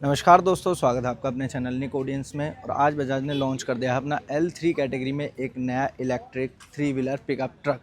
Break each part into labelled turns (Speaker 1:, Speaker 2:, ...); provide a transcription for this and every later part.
Speaker 1: नमस्कार दोस्तों, स्वागत है आपका अपने चैनल निक ऑडियंस में। और आज बजाज ने लॉन्च कर दिया है अपना L3 कैटेगरी में एक नया इलेक्ट्रिक 3 व्हीलर पिकअप ट्रक।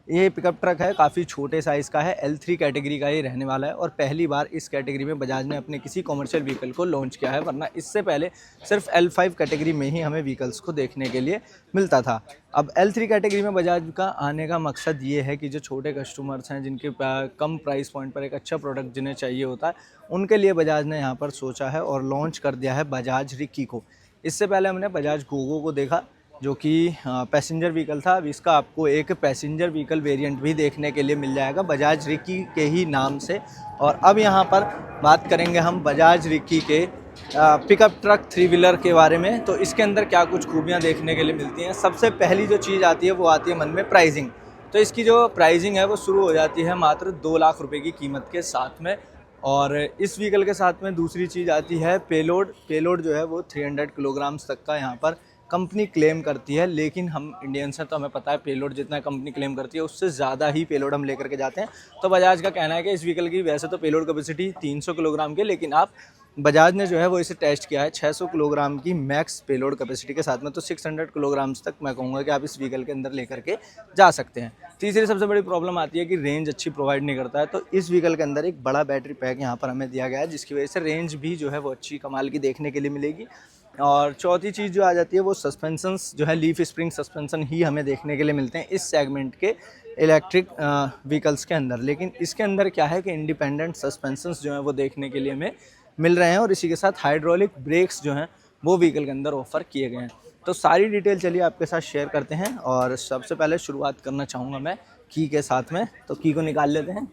Speaker 1: ये पिकअप ट्रक है, काफ़ी छोटे साइज़ का है, L3 कैटेगरी का ये रहने वाला है और पहली बार इस कैटेगरी में बजाज ने अपने किसी कॉमर्शियल व्हीकल को लॉन्च किया है, वरना इससे पहले सिर्फ L5 कैटेगरी में ही हमें व्हीकल्स को देखने के लिए मिलता था। अब L3 कैटेगरी में बजाज का आने का मकसद ये है कि जो छोटे कस्टमर्स हैं, जिनके कम प्राइस पॉइंट पर एक अच्छा प्रोडक्ट जिन्हें चाहिए होता है, उनके लिए बजाज ने यहाँ पर सोचा है और लॉन्च कर दिया है बजाज रिक्की को। इससे पहले हमने बजाज गोगो को देखा, जो कि पैसेंजर व्हीकल था। अब इसका आपको एक पैसेंजर व्हीकल वेरिएंट भी देखने के लिए मिल जाएगा बजाज रिक्की के ही नाम से। और अब यहाँ पर बात करेंगे हम बजाज रिक्की के पिकअप ट्रक 3 व्हीलर के बारे में। तो इसके अंदर क्या कुछ खूबियाँ देखने के लिए मिलती हैं। सबसे पहली जो चीज़ आती है वो आती है मन में प्राइसिंग। तो इसकी जो प्राइसिंग है वो शुरू हो जाती है मात्र 2 लाख रुपए की कीमत के साथ में। और इस व्हीकल के साथ में दूसरी चीज़ आती है पेलोड जो है वो 300 किलोग्राम्स तक का यहाँ पर कंपनी क्लेम करती है। लेकिन हम इंडियंस हैं तो हमें पता है पेलोड जितना कंपनी क्लेम करती है उससे ज़्यादा ही पेलोड हम लेकर के जाते हैं। तो बजाज का कहना है कि इस व्हीकल की वैसे तो पेलोड कैपेसिटी 300 किलोग्राम की, लेकिन आप बजाज ने जो है वो इसे टेस्ट किया है 600 किलोग्राम की मैक्स पेलोड कैपेसिटी के साथ में। तो 600 किलोग्राम्स तक मैं कहूँगा कि आप इस व्हीकल के अंदर लेकर के जा सकते हैं। तीसरी सबसे बड़ी प्रॉब्लम आती है कि रेंज अच्छी प्रोवाइड नहीं करता है। तो इस व्हीकल के अंदर एक बड़ा बैटरी पैक यहाँ पर हमें दिया गया है, जिसकी वजह से रेंज भी जो है वो अच्छी कमाल की देखने के लिए मिलेगी। और चौथी चीज़ जो आ जाती है वो सस्पेंशंस जो है लीफ स्प्रिंग सस्पेंशन ही हमें देखने के लिए मिलते हैं इस सेगमेंट के इलेक्ट्रिक व्हीकल्स के अंदर। लेकिन इसके अंदर क्या है कि इंडिपेंडेंट सस्पेंशंस जो हैं वो देखने के लिए हमें मिल रहे हैं और इसी के साथ हाइड्रोलिक ब्रेक्स जो हैं वो व्हीकल के अंदर ऑफर किए गए हैं। तो सारी डिटेल चलिए आपके साथ शेयर करते हैं। और सबसे पहले शुरुआत करना चाहूँगा मैं की के साथ में। तो की को निकाल लेते हैं।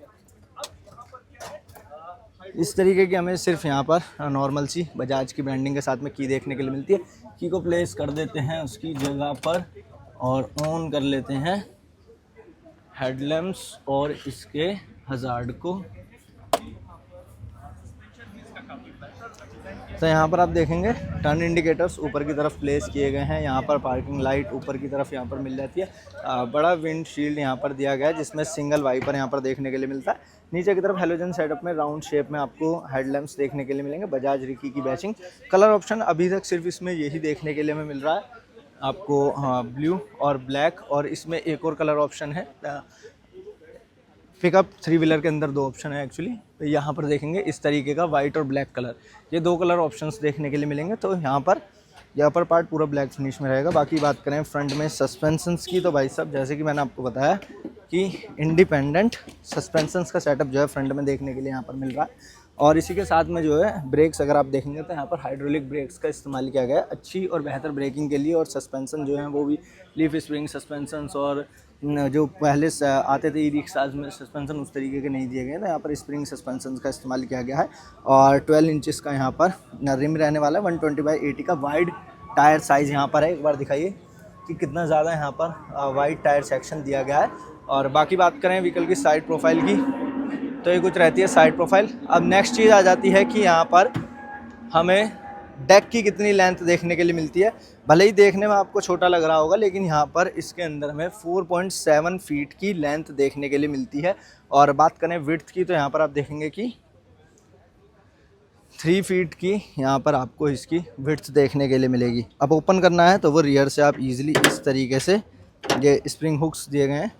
Speaker 1: इस तरीके की हमें सिर्फ यहाँ पर नॉर्मल सी बजाज की ब्रांडिंग के साथ में की देखने के लिए मिलती है। की को प्लेस कर देते हैं उसकी जगह पर और ऑन कर लेते हैं हेडलैम्प्स और इसके हजार्ड को। तो यहाँ पर आप देखेंगे टर्न इंडिकेटर्स ऊपर की तरफ प्लेस किए गए हैं। यहाँ पर पार्किंग लाइट ऊपर की तरफ यहाँ पर मिल जाती है। बड़ा विंड शील्ड यहाँ पर दिया गया है, जिसमें सिंगल वाइपर यहाँ पर देखने के लिए मिलता है। नीचे की तरफ हेलोजन सेटअप में राउंड शेप में आपको हेडलैम्प्स देखने के लिए मिलेंगे। बजाज रिक्की की बैचिंग। कलर ऑप्शन अभी तक सिर्फ इसमें यही देखने के लिए हमें मिल रहा है आपको, ब्लू और ब्लैक। और इसमें एक और कलर ऑप्शन है। पिकअप 3 व्हीलर के अंदर 2 ऑप्शन है एक्चुअली। तो यहाँ पर देखेंगे इस तरीके का वाइट और ब्लैक कलर, ये 2 कलर ऑप्शंस देखने के लिए मिलेंगे। तो यहाँ पर यह अपर पार्ट पूरा ब्लैक फिनिश में रहेगा। बाकी बात करें फ्रंट में सस्पेंशंस की, तो भाई साहब जैसे कि मैंने आपको बताया कि इंडिपेंडेंट सस्पेंशंस का सेटअप जो है फ्रंट में देखने के लिए यहाँ पर मिल रहा है। और इसी के साथ में जो है ब्रेक्स अगर आप देखेंगे तो यहाँ पर हाइड्रोलिक ब्रेक्स का इस्तेमाल किया गया है अच्छी और बेहतर ब्रेकिंग के लिए। और सस्पेंशन जो है वो भी लीफ स्प्रिंग सस्पेंशंस, और जो पहले आते थे ई रिक्शाज में सस्पेंशन उस तरीके के नहीं दिए गए। तो यहाँ पर स्प्रिंग सस्पेंशन का इस्तेमाल किया गया है। और 12 इंचेस का यहाँ पर रिम रहने वाला है। 120/80 का वाइड टायर साइज़ यहाँ पर है। एक बार दिखाइए कि कितना ज़्यादा यहाँ पर वाइड टायर सेक्शन दिया गया है। और बाकी बात करें व्हीकल की साइड प्रोफाइल की, तो ये कुछ रहती है साइड प्रोफाइल। अब नेक्स्ट चीज़ आ जाती है कि यहाँ पर हमें डेक की कितनी लेंथ देखने के लिए मिलती है। भले ही देखने में आपको छोटा लग रहा होगा, लेकिन यहाँ पर इसके अंदर हमें 4.7 फीट की लेंथ देखने के लिए मिलती है। और बात करें विड्थ की, तो यहाँ पर आप देखेंगे कि 3 फीट की यहाँ पर आपको इसकी विड्थ देखने के लिए मिलेगी। अब ओपन करना है तो वो रियर से आप इजीली इस तरीके से, ये स्प्रिंग हुक्स दिए गए हैं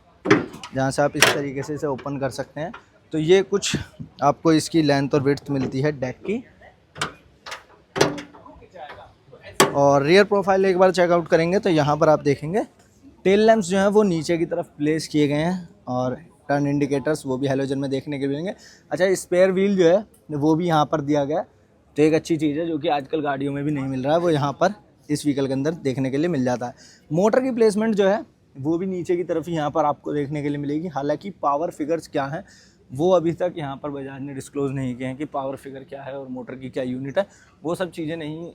Speaker 1: जहाँ से आप इस तरीके से इसे ओपन कर सकते हैं। तो ये कुछ आपको इसकी लेंथ और विड्थ मिलती है डेक की। और रियर प्रोफाइल एक बार चेकआउट करेंगे तो यहाँ पर आप देखेंगे टेल लैंप्स जो हैं वो नीचे की तरफ प्लेस किए गए हैं। और टर्न इंडिकेटर्स वो भी हेलोजन में देखने के मिलेंगे। अच्छा, स्पेयर व्हील जो है वो भी यहाँ पर दिया गया है। तो एक अच्छी चीज़ है जो कि आजकल गाड़ियों में भी नहीं मिल रहा है, वो यहाँ पर इस व्हीकल के अंदर देखने के लिए मिल जाता है। मोटर की प्लेसमेंट जो है वो भी नीचे की तरफ ही यहाँ पर आपको देखने के लिए मिलेगी। हालांकि पावर फिगर्स क्या हैं वो अभी तक यहाँ पर बजाज ने डिस्क्लोज़ नहीं किए हैं कि पावर फिगर क्या है और मोटर की क्या यूनिट है। वो सब चीज़ें नहीं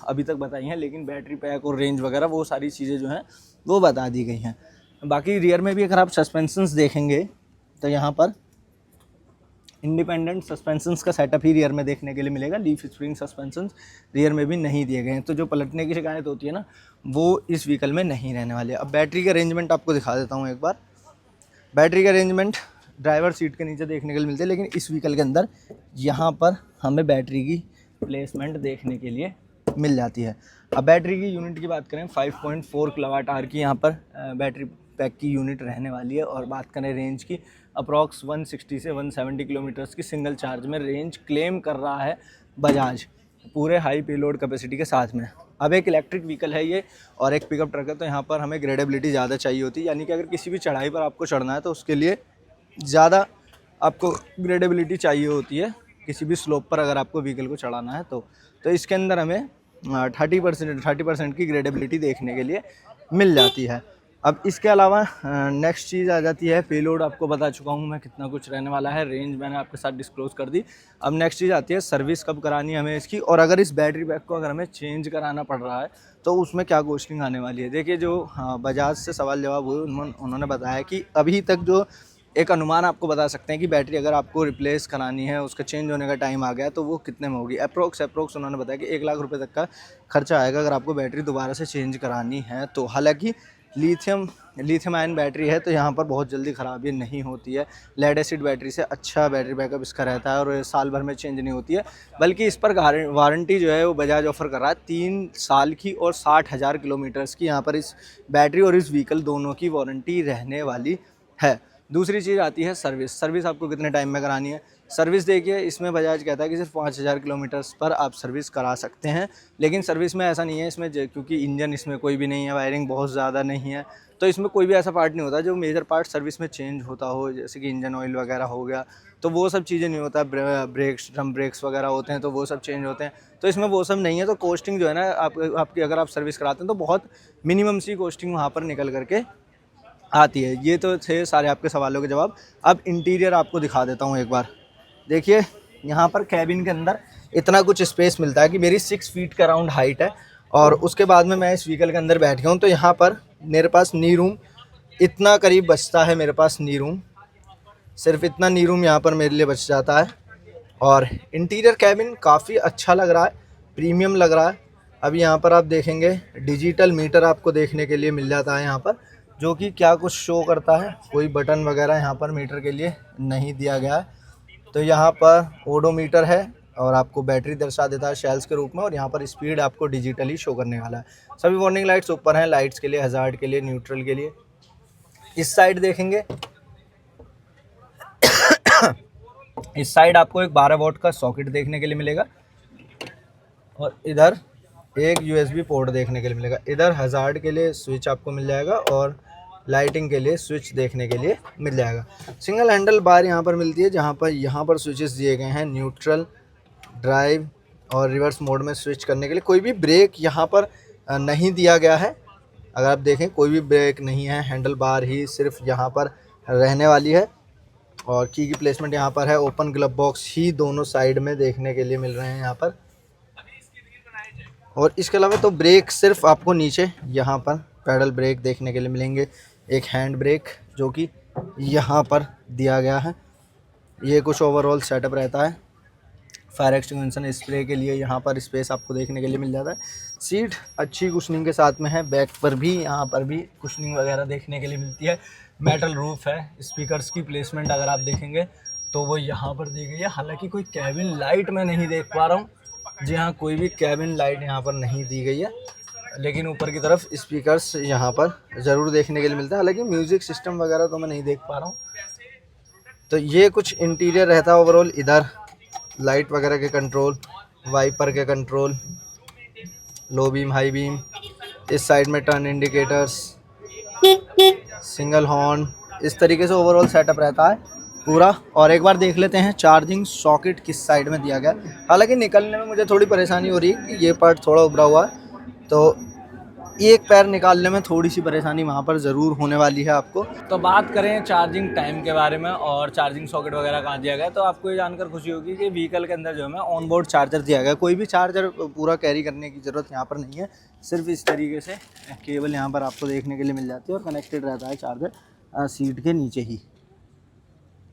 Speaker 1: अभी तक बताई हैं, लेकिन बैटरी पैक और रेंज वगैरह वो सारी चीज़ें जो हैं वो बता दी गई हैं। बाकी रियर में भी अगर आप सस्पेंशंस देखेंगे तो यहाँ पर इंडिपेंडेंट सस्पेंशंस का सेटअप ही रियर में देखने के लिए मिलेगा। लीफ स्प्रिंग सस्पेंशंस रियर में भी नहीं दिए गए हैं। तो जो पलटने की शिकायत होती है ना, वो इस व्हीकल में नहीं रहने वाली है। अब बैटरी का अरेंजमेंट आपको दिखा देता हूँ एक बार। बैटरी का अरेंजमेंट ड्राइवर सीट के नीचे देखने के लिए मिलते हैं, लेकिन इस व्हीकल के अंदर यहाँ पर हमें बैटरी की प्लेसमेंट देखने के लिए मिल जाती है। अब बैटरी की यूनिट की बात करें 5.4 किलोवाट आवर की यहाँ पर बैटरी पैक की यूनिट रहने वाली है। और बात करें रेंज की, अप्रॉक्स 160 से 170 किलोमीटर्स की सिंगल चार्ज में रेंज क्लेम कर रहा है बजाज, पूरे हाई पेलोड कैपेसिटी के साथ में। अब एक इलेक्ट्रिक व्हीकल है ये और एक पिकअप ट्रक है, तो यहाँ पर हमें ग्रेडेबिलिटी ज़्यादा चाहिए होती है, यानी कि अगर किसी भी चढ़ाई पर आपको चढ़ना है तो उसके लिए ज़्यादा आपको ग्रेडेबिलिटी चाहिए होती है। किसी भी स्लोप पर अगर आपको व्हीकल को चढ़ाना है तो इसके अंदर हमें 30% की ग्रेडेबिलिटी देखने के लिए मिल जाती है। अब इसके अलावा नेक्स्ट चीज़ आ जाती है पेलोड। आपको बता चुका हूँ मैं कितना कुछ रहने वाला है, रेंज मैंने आपके साथ डिस्क्लोज़ कर दी। अब नेक्स्ट चीज़ आती है सर्विस कब करानी है हमें इसकी, और अगर इस बैटरी पैक को अगर हमें चेंज कराना पड़ रहा है तो उसमें क्या कॉस्टिंग आने वाली है। देखिए जो बजाज से सवाल जवाब हुए उन्होंने बताया कि अभी तक जो एक अनुमान आपको बता सकते हैं कि बैटरी अगर आपको रिप्लेस करानी है, उसका चेंज होने का टाइम आ गया तो वो कितने में होगी। अप्रोक्स उन्होंने बताया कि 1 लाख रुपए तक का खर्चा आएगा अगर आपको बैटरी दोबारा से चेंज करानी है तो। हालांकि लिथियम आयन बैटरी है तो यहाँ पर बहुत जल्दी ख़राबी नहीं होती है। लेड एसिड बैटरी से अच्छा बैटरी बैकअप इसका रहता है और साल भर में चेंज नहीं होती है, बल्कि इस पर वारंटी जो है वो बजाज ऑफर कर रहा है 3 साल की और 60,000 किलोमीटर्स की। यहाँ पर इस बैटरी और इस व्हीकल दोनों की वारंटी रहने वाली है। दूसरी चीज़ आती है सर्विस आपको कितने टाइम में करानी है। सर्विस देखिए इसमें बजाज कहता है कि सिर्फ 5,000 किलोमीटर्स पर आप सर्विस करा सकते हैं, लेकिन सर्विस में ऐसा नहीं है। इसमें क्योंकि इंजन इसमें कोई भी नहीं है, वायरिंग बहुत ज़्यादा नहीं है, तो इसमें कोई भी ऐसा पार्ट नहीं होता जो मेजर पार्ट सर्विस में चेंज होता हो, जैसे कि इंजन ऑयल वगैरह हो गया, तो वो सब चीज़ें नहीं होता। ब्रेक्स ड्रम ब्रेक्स वगैरह होते हैं तो वो सब चेंज होते हैं, तो इसमें वो सब नहीं है। तो कॉस्टिंग जो है ना आपकी अगर आप सर्विस कराते हैं तो बहुत मिनिमम सी कॉस्टिंग वहाँ पर निकल करके आती है। ये तो थे सारे आपके सवालों के जवाब। अब इंटीरियर आपको दिखा देता हूँ एक बार। देखिए यहाँ पर कैबिन के अंदर इतना कुछ स्पेस मिलता है कि मेरी 6 फीट का अराउंड हाइट है, और उसके बाद में मैं इस व्हीकल के अंदर बैठ गया हूँ तो यहाँ पर मेरे पास नी रूम इतना करीब बचता है। मेरे पास नी रूम सिर्फ इतना नी रूम यहाँ पर मेरे लिए बच जाता है। और इंटीरियर कैबिन काफ़ी अच्छा लग रहा है, प्रीमियम लग रहा है। अभी यहाँ पर आप देखेंगे डिजिटल मीटर आपको देखने के लिए मिल जाता है यहाँ पर, जो कि क्या कुछ शो करता है। कोई बटन वगैरह यहाँ पर मीटर के लिए नहीं दिया गया है। तो यहाँ पर ओडोमीटर है और आपको बैटरी दर्शा देता है शेल्स के रूप में, और यहाँ पर स्पीड आपको डिजिटली शो करने वाला है। सभी वार्निंग लाइट्स ऊपर हैं, लाइट्स के लिए, हज़ार्ड के लिए, न्यूट्रल के लिए। इस साइड देखेंगे इस साइड आपको एक 12 वोल्ट का सॉकेट देखने के लिए मिलेगा, और इधर एक यूएसबी पोर्ट देखने के लिए मिलेगा। इधर हज़ार्ड के लिए स्विच आपको मिल जाएगा और लाइटिंग के लिए स्विच देखने के लिए मिल जाएगा। सिंगल हैंडल बार यहाँ पर मिलती है, जहाँ पर स्विचेस दिए गए हैं न्यूट्रल, ड्राइव और रिवर्स मोड में स्विच करने के लिए। कोई भी ब्रेक यहाँ पर नहीं दिया गया है। अगर आप देखें कोई भी ब्रेक नहीं है, हैंडल बार ही सिर्फ यहाँ पर रहने वाली है। और की प्लेसमेंट यहाँ पर है। ओपन ग्लव बॉक्स ही दोनों साइड में देखने के लिए मिल रहे हैं यहाँ पर। और इसके अलावा तो ब्रेक सिर्फ आपको नीचे यहाँ पर पैडल ब्रेक देखने के लिए मिलेंगे। एक हैंड ब्रेक जो कि यहाँ पर दिया गया है। ये कुछ ओवरऑल सेटअप रहता है। फायर एक्सटिंग्विशन स्प्रे के लिए यहाँ पर स्पेस आपको देखने के लिए मिल जाता है। सीट अच्छी कुशनिंग के साथ में है। बैक पर भी यहाँ पर भी कुशनिंग वगैरह देखने के लिए मिलती है। मेटल रूफ है। स्पीकर्स की प्लेसमेंट अगर आप देखेंगे तो वो यहाँ पर दी गई है। हालांकि कोई कैबिन लाइट मैं नहीं देख पा रहा हूँ। जी हाँ, कोई भी कैबिन लाइट यहाँ पर नहीं दी गई है, लेकिन ऊपर की तरफ स्पीकर्स यहाँ पर ज़रूर देखने के लिए मिलता है। हालांकि म्यूज़िक सिस्टम वगैरह तो मैं नहीं देख पा रहा हूँ। तो ये कुछ इंटीरियर रहता है ओवरऑल। इधर लाइट वगैरह के कंट्रोल, वाइपर के control, low beam, high beam. इस साइड में टर्न इंडिकेटर्स, सिंगल हॉर्न, इस तरीके से ओवरऑल सेटअप रहता है पूरा। और एक बार देख लेते हैं चार्जिंग सॉकेट किस साइड में दिया गया। हालांकि निकलने में मुझे थोड़ी परेशानी हो रही है कि ये पार्ट थोड़ा उभरा हुआ है, तो एक पैर निकालने में थोड़ी सी परेशानी वहाँ पर ज़रूर होने वाली है आपको। तो बात करें चार्जिंग टाइम के बारे में और चार्जिंग सॉकेट वगैरह कहाँ दिया गया, तो आपको ये जानकर खुशी होगी कि व्हीकल के अंदर जो है ऑन बोर्ड चार्जर दिया गया। कोई भी चार्जर पूरा कैरी करने की ज़रूरत यहाँ पर नहीं है। सिर्फ इस तरीके से केबल यहाँ पर आपको देखने के लिए मिल जाती है और कनेक्टेड रहता है चार्जर सीट के नीचे ही।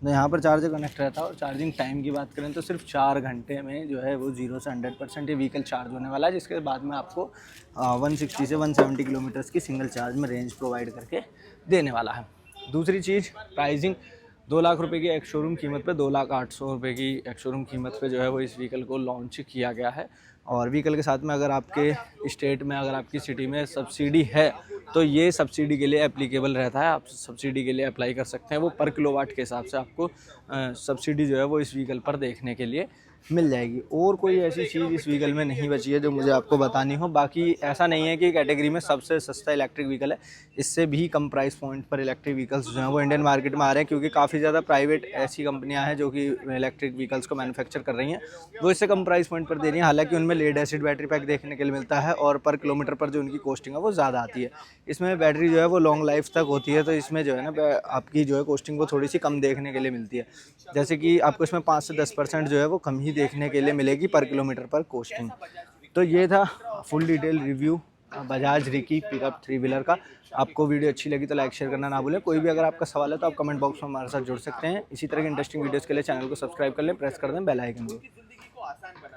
Speaker 1: तो यहाँ पर चार्जर कनेक्ट रहता है। और चार्जिंग टाइम की बात करें तो सिर्फ 4 घंटे में जो है वो 0 से 100% ये व्हीकल चार्ज होने वाला है, जिसके बाद में आपको 160 से 170 किलोमीटर्स की सिंगल चार्ज में रेंज प्रोवाइड करके देने वाला है। दूसरी चीज़ प्राइसिंग 2 लाख रुपए की एक शोरूम कीमत पे 2,08,000 की एक शोरूम कीमत पे जो है वो इस व्हीकल को लॉन्च किया गया है। और व्हीकल के साथ में अगर आपके स्टेट में, अगर आपकी सिटी में सब्सिडी है तो ये सब्सिडी के लिए एप्लीकेबल रहता है, आप सब्सिडी के लिए अप्लाई कर सकते हैं। वो पर किलोवाट के हिसाब से आपको सब्सिडी जो है वो इस व्हीकल पर देखने के लिए मिल जाएगी। और कोई ऐसी चीज़ इस व्हीकल में नहीं बची है जो मुझे आपको बतानी हो। बाकी ऐसा नहीं है कि कैटेगरी में सबसे सस्ता इलेक्ट्रिक व्हीकल है, इससे भी कम प्राइस पॉइंट पर इलेक्ट्रिक व्हीकल्स जो हैं वो इंडियन मार्केट में आ रहे हैं, क्योंकि काफ़ी ज़्यादा प्राइवेट ऐसी कंपनियां हैं जो कि इलेक्ट्रिक व्हीकल्स को मैन्युफैक्चर कर रही हैं, वो इससे कम प्राइस पॉइंट पर दे रही हैं। हालांकि उनमें लेड एसिड बैटरी पैक देखने के लिए मिलता है और पर किलोमीटर पर जो उनकी कॉस्टिंग है वो ज़्यादा आती है। इसमें बैटरी जो है वो लॉन्ग लाइफ तक होती है, तो इसमें जो है ना आपकी जो है कॉस्टिंग वो थोड़ी सी कम देखने के लिए मिलती है। जैसे कि आपको इसमें 5 से 10% जो है वो कम ही देखने के लिए मिलेगी पर किलोमीटर पर कॉस्टिंग। तो ये था full detail review Bajaj Ricky pickup 3 wheeler का। आपको वीडियो अच्छी लगी तो लाइक शेयर करना ना भूलें। कोई भी अगर आपका सवाल है तो आप कमेंट बॉक्स में हमारे साथ जुड़ सकते हैं। इसी तरह के इंटरेस्टिंग वीडियोज़ के लिए चैनल को सब्सक्राइब कर लें, प्रेस कर दें बेल आइकन को।